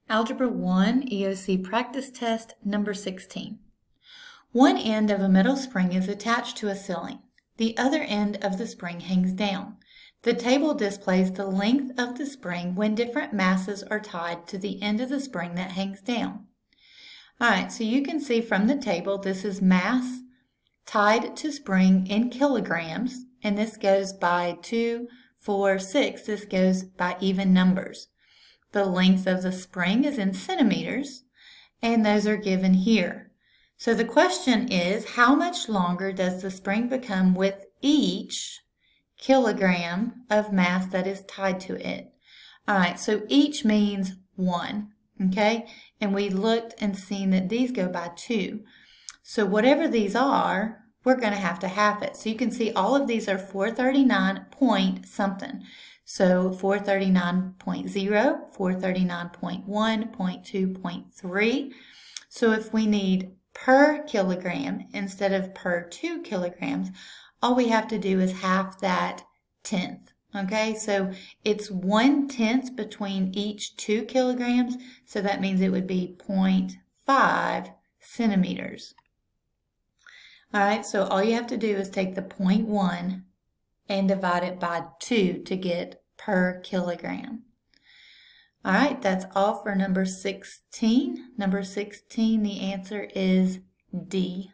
Algebra 1 EOC practice test number 16. One end of a metal spring is attached to a ceiling. The other end of the spring hangs down. The table displays the length of the spring when different masses are tied to the end of the spring that hangs down. Alright, so you can see from the table this is mass tied to spring in kilograms, and this goes by 2, 4, 6. This goes by even numbers. The length of the spring is in centimeters, and those are given here. So the question is, how much longer does the spring become with each kilogram of mass that is tied to it? All right, so each means 1, okay? And we looked and seen that these go by 2. So whatever these are, we're going to have it. So you can see all of these are 439 point something. So 439.0, 439.1, 0.2, 0.3. So if we need per kilogram instead of per 2 kilograms, all we have to do is half that tenth. Okay, so it's 1/10 between each 2 kilograms, so that means it would be 0.5 centimeters. All right, so all you have to do is take the 0.1 and divide it by 2 to get per kilogram. All right, that's all for number 16. Number 16, the answer is D.